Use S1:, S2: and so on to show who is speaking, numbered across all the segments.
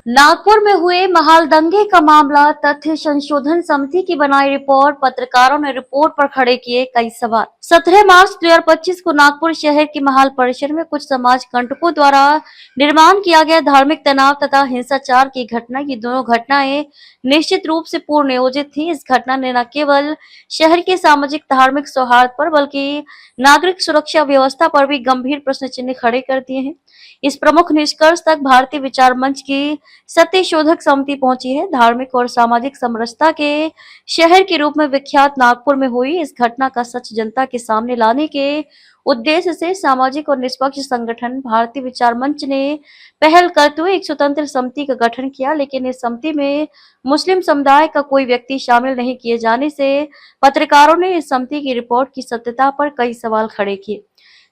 S1: नागपुर में हुए महाल दंगे का मामला, तथ्य संशोधन समिति की बनाई रिपोर्ट, पत्रकारों ने रिपोर्ट पर खड़े किए कई सवाल। 17 मार्च 2025 को नागपुर शहर के महाल परिसर में कुछ समाज कंटकों द्वारा निर्माण किया गया धार्मिक तनाव तथा हिंसाचार की घटना, ये दोनों घटनाएं निश्चित रूप से पूर्व नियोजित थी। इस घटना ने न केवल शहर के सामाजिक धार्मिक सौहार्द पर बल्कि नागरिक सुरक्षा व्यवस्था पर भी गंभीर प्रश्न चिन्ह खड़े कर दिए हैं। इस प्रमुख निष्कर्ष तक भारतीय विचार मंच की सत्य शोधक समिति पहुंची है। धार्मिक और सामाजिक समरसता के शहर के रूप में विख्यात नागपुर में हुई इस घटना का सच जनता के सामने लाने के उद्देश्य से सामाजिक और निष्पक्ष संगठन भारतीय विचार मंच ने पहल करते हुए एक स्वतंत्र समिति का गठन किया, लेकिन इस समिति में मुस्लिम समुदाय का कोई व्यक्ति शामिल नहीं किए जाने से पत्रकारों ने इस समिति की रिपोर्ट की सत्यता पर कई सवाल खड़े किए।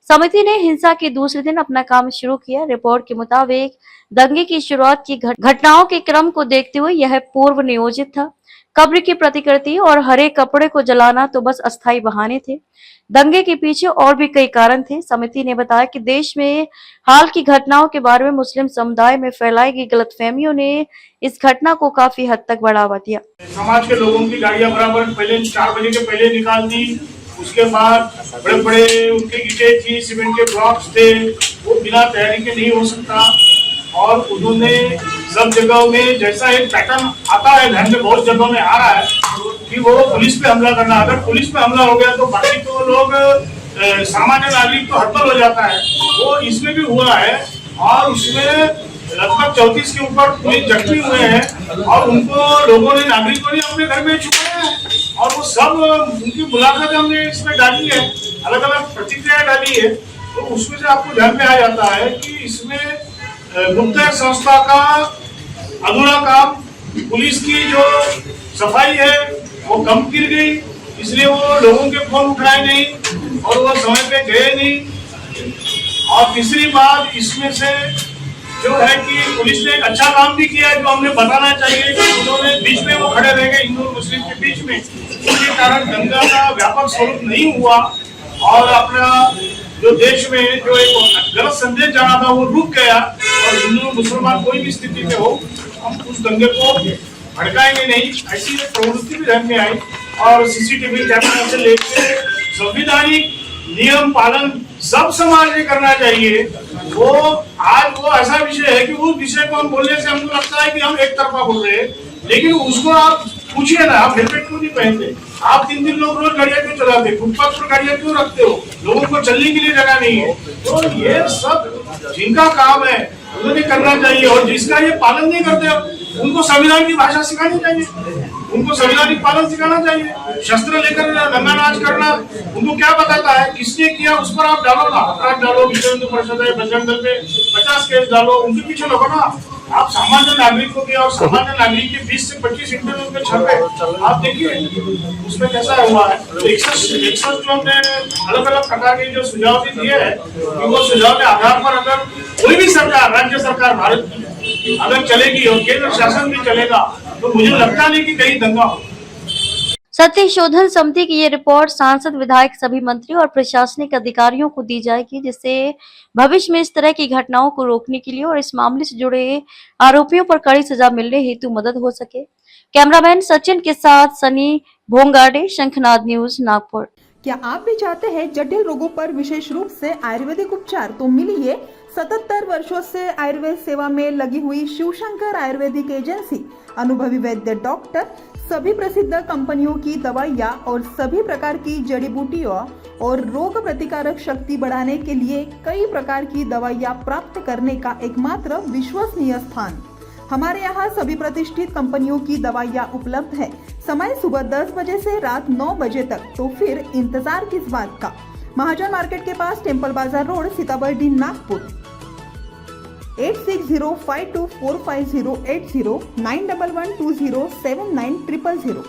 S1: समिति ने हिंसा के दूसरे दिन अपना काम शुरू किया। रिपोर्ट के मुताबिक दंगे की शुरुआत की घटनाओं के क्रम को देखते हुए यह पूर्व नियोजित था। कब्र की प्रतिकृति और हरे कपड़े को जलाना तो बस अस्थायी बहाने थे। दंगे के पीछे और भी कई कारण थे। समिति ने बताया कि देश में हाल की घटनाओं के बारे में मुस्लिम समुदाय में फैलाई गई गलतफहमियों ने इस घटना को काफी हद तक बढ़ावा दिया।
S2: समाज के लोगों की गाड़ियां बराबर पहले 4 बजे के पहले निकाल दी। उसके बाद बड़े बड़े उनके ईंटें थी, सीमेंट के ब्लॉक्स थे, वो बिना तैयारी के नहीं हो सकता। और उन्होंने सब जगहों में जैसा एक पैटर्न आता है, ध्यान में बहुत जगहों में आ रहा है कि वो पुलिस पे हमला करना। अगर पुलिस पे हमला हो गया तो बाकी तो लोग सामान्य नागरिक तो हड़बड़ हो जाता है। वो इसमें भी हुआ है और उसमें लगभग 34 के ऊपर पुलिस जख्मी हुए हैं और उनको लोगों ने, नागरिकों ने अपने घर में छुपाया है और वो सब उनकी मुलाकात हमने इसमें डाली है, अलग अलग प्रतिक्रिया डाली है। तो उसमें से आपको ध्यान में आ जाता है कि इसमें गुप्तचर संस्था का अधूरा काम, पुलिस की जो सफाई है वो कम गिर गई, इसलिए वो लोगों के फोन उठाए नहीं और वो समय पे गए नहीं। और तीसरी बात इसमें से जो है कि पुलिस ने एक अच्छा काम भी किया है, जो हमने बताना चाहिए कि उन्होंने बीच में वो खड़े रह गए, हिंदू और मुस्लिम के बीच में, उसके कारण दंगा का व्यापक स्वरूप नहीं हुआ और अपना जो देश में जो एक गलत संदेश जाना था वो रुक गया और हिंदू मुसलमान कोई भी स्थिति में हो हम उस दंगे को भड़काएंगे नहीं, ऐसी प्रवृत्ति भी ध्यान में आई। और सीसीटीवी कैमरा से लेकर संवैधानिक नियम पालन सब समाज ने करना चाहिए। वो आज वो ऐसा विषय है कि उस विषय को हम बोलने से हमको लगता है कि हम एक तरफा बोल रहे हैं, लेकिन उसको आप पूछिए ना, आप हेलमेट क्यों नहीं पहनते, आप 3 लोग रोज गाड़ियां क्यों चलाते, फुटपाथ पर गाड़ियां क्यों रखते हो, लोगों को चलने के लिए जगह नहीं है। तो ये सब जिनका काम है उन्होंने करना चाहिए और जिसका ये पालन नहीं करते उनको संविधान की भाषा सिखानी चाहिए, उनको संवैधानिक पालन सिखाना चाहिए। शस्त्र लेकर दंगा नाच करना उनको क्या बताता है, किसने किया, उस पर आप डालो ना, अपराध डालो, विश्व हिंदू परिषद है, बजरंग दल पे 50 केस डालो, उनके पीछे लगो ना। आप सामान्य नागरिक को दिया और सामान्य नागरिक के 20 से 25 इंटरव्यू पे छपे, आप देखिए उसमें कैसा हुआ है। तो 61 जो हमने अलग अलग प्रकार के जो सुझाव भी दिए हैं कि वो सुझाव के आधार पर अगर कोई भी सरकार, राज्य सरकार भारत की अगर चलेगी और केंद्र शासन भी चलेगा तो मुझे लगता नहीं कि कहीं दंगा हो।
S1: सत्य शोधन समिति की ये रिपोर्ट सांसद, विधायक, सभी मंत्री और प्रशासनिक अधिकारियों को दी जाएगी, जिससे भविष्य में इस तरह की घटनाओं को रोकने के लिए और इस मामले से जुड़े आरोपियों पर कड़ी सजा मिलने हेतु मदद हो सके। कैमरामैन सचिन के साथ सनी भोंगाडे, शंखनाद न्यूज, नागपुर।
S3: क्या आप भी चाहते हैं जटिल रोगों पर विशेष रूप से आयुर्वेदिक उपचार? तो मिलिए 77 वर्षों से आयुर्वेद सेवा में लगी हुई शिवशंकर आयुर्वेदिक एजेंसी। अनुभवी वैद्य डॉक्टर, सभी प्रसिद्ध कंपनियों की दवाइयाँ और सभी प्रकार की जड़ी बूटियों और रोग प्रतिकारक शक्ति बढ़ाने के लिए कई प्रकार की दवाइयाँ प्राप्त करने का एकमात्र विश्वसनीय स्थान। हमारे यहाँ सभी प्रतिष्ठित कंपनियों की दवाइयाँ उपलब्ध है। समय सुबह 10 बजे से रात 9 बजे तक, तो फिर इंतजार किस बात का। महाजन मार्केट के पास, टेम्पल बाजार रोड, सीताबर्डी, नागपुर। 8605245080 9112079000।